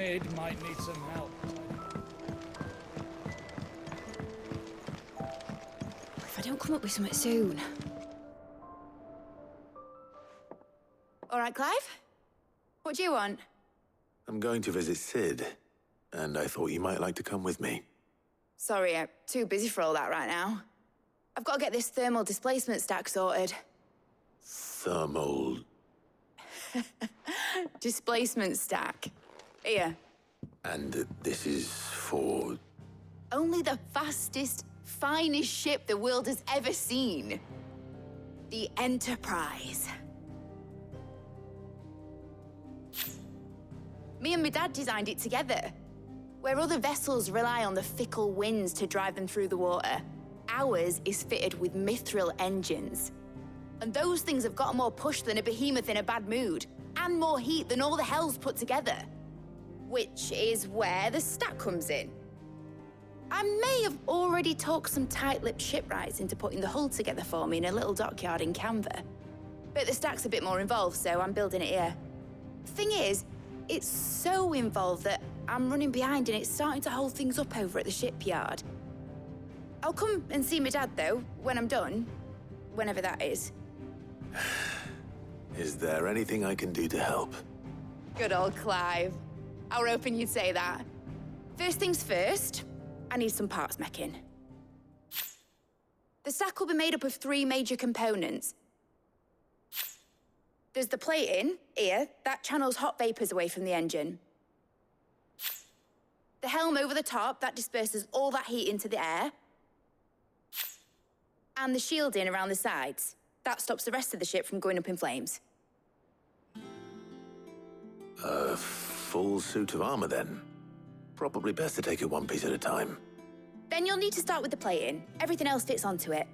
Mid might need some help. If I don't come up with something soon. All right, Clive? What do you want? I'm going to visit Sid, and I thought you might like to come with me. Sorry, I'm too busy for all that right now. I've got to get this thermal displacement stack sorted. Thermal... Displacement stack. Here. And this is for... Only the fastest, finest ship the world has ever seen. The Enterprise. Me and my dad designed it together. Where other vessels rely on the fickle winds to drive them through the water, ours is fitted with mithril engines. And those things have got more push than a behemoth in a bad mood, and more heat than all the hells put together. Which is where the stack comes in. I may have already talked some tight-lipped shipwrights into putting the hull together for me in a little dockyard in Canva. But the stack's a bit more involved, so I'm building it here. Thing is, it's so involved that I'm running behind and it's starting to hold things up over at the shipyard. I'll come and see my dad, though, when I'm done. Whenever that is. Is there anything I can do to help? Good old Clive. I were hoping you'd say that. First things first, I need some parts meching. The stack will be made up of 3 major components. There's the plating, here, that channels hot vapors away from the engine. The helm over the top, that disperses all that heat into the air. And the shielding around the sides. That stops the rest of the ship from going up in flames. A full suit of armor, then? Probably best to take it one piece at a time. Then you'll need to start with the plating. Everything else fits onto it.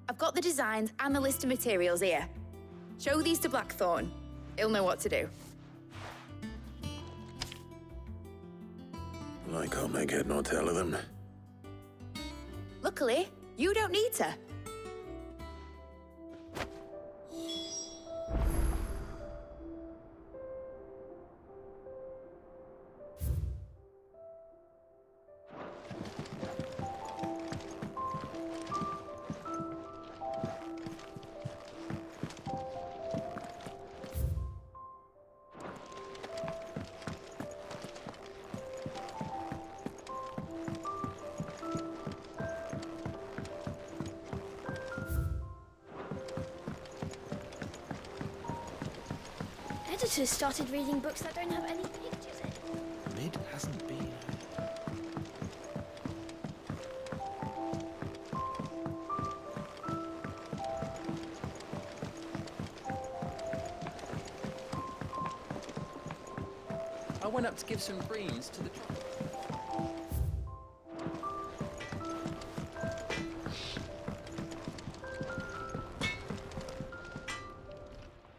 I've got the designs and the list of materials here. Show these to Blackthorn. He'll know what to do. I can't make head nor tail of them. Luckily, you don't need to. Editors started reading books that don't have any pictures in. Mid hasn't been. I went up to give some greens to the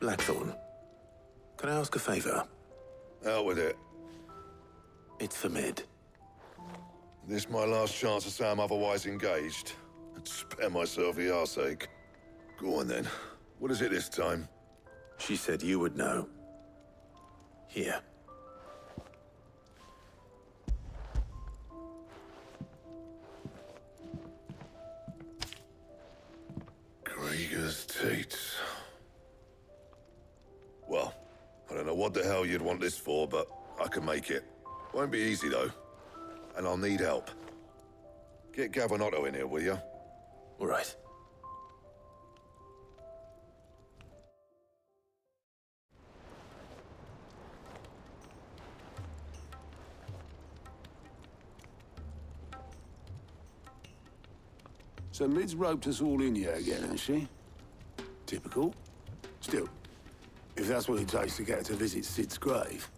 Blackthorn, can I ask a favor? Out with it. It's for Mid. This my last chance to say I'm otherwise engaged. I'd spare myself the arseache. Go on then. What is it this time? She said you would know. Here. Krieger's Teats. Well, I don't know what the hell you'd want this for, but I can make it. Won't be easy, though. And I'll need help. Get Gavin-Otto in here, will you? All right. So Mid's roped us all in here again, has she? Typical. Still, if that's what it takes to get her to visit Sid's grave,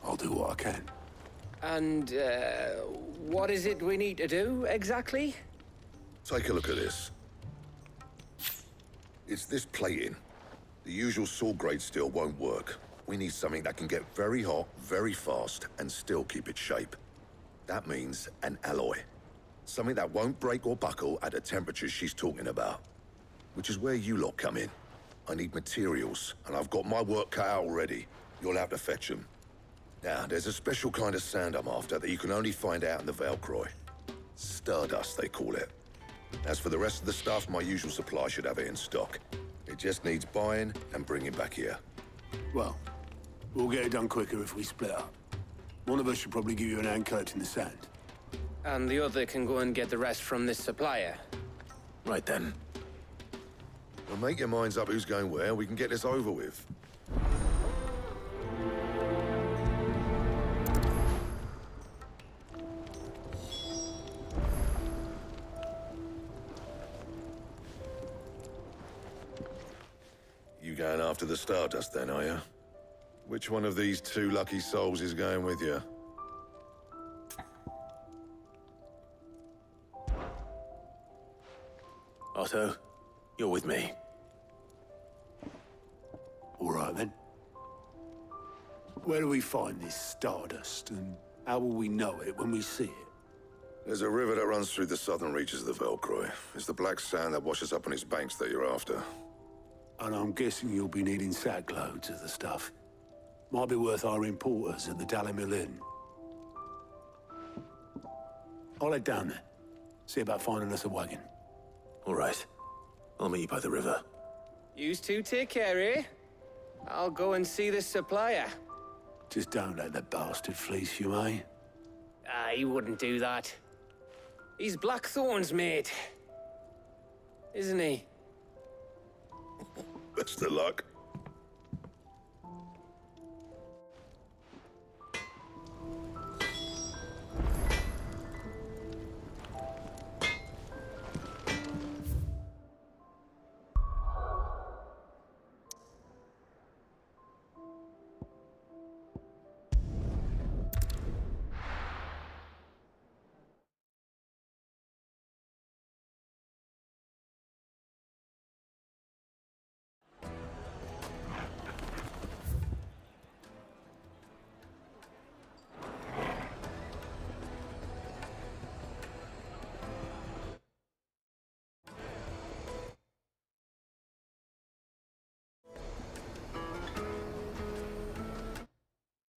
I'll do what I can. And, what is it we need to do, exactly? Take a look at this. It's this plating. The usual sword-grade steel won't work. We need something that can get very hot, very fast, and still keep its shape. That means an alloy. Something that won't break or buckle at the temperatures she's talking about. Which is where you lot come in. I need materials, and I've got my work cut out already. You'll have to fetch them. Now, there's a special kind of sand I'm after that you can only find out in the Velcroy. Stardust, they call it. As for the rest of the stuff, my usual supply should have it in stock. It just needs buying and bringing back here. Well, we'll get it done quicker if we split up. One of us should probably give you an hand collecting the sand. And the other can go and get the rest from this supplier. Right then. Well, make your minds up who's going where, we can get this over with. You going after the Stardust then, are you? Which one of these two lucky souls is going with you? Otto, you're with me. All right, then. Where do we find this Stardust, and how will we know it when we see it? There's a river that runs through the southern reaches of the Velcroy. It's the black sand that washes up on its banks that you're after. And I'm guessing you'll be needing sack loads of the stuff. Might be worth our importers at the Dalimil Inn. I'll head down there. See about finding us a wagon. All right. I'll meet you by the river. Yous two take care, eh? I'll go and see this supplier. Just don't let the bastard fleece you, eh? He wouldn't do that. He's Blackthorn's mate. Isn't he? Best of luck.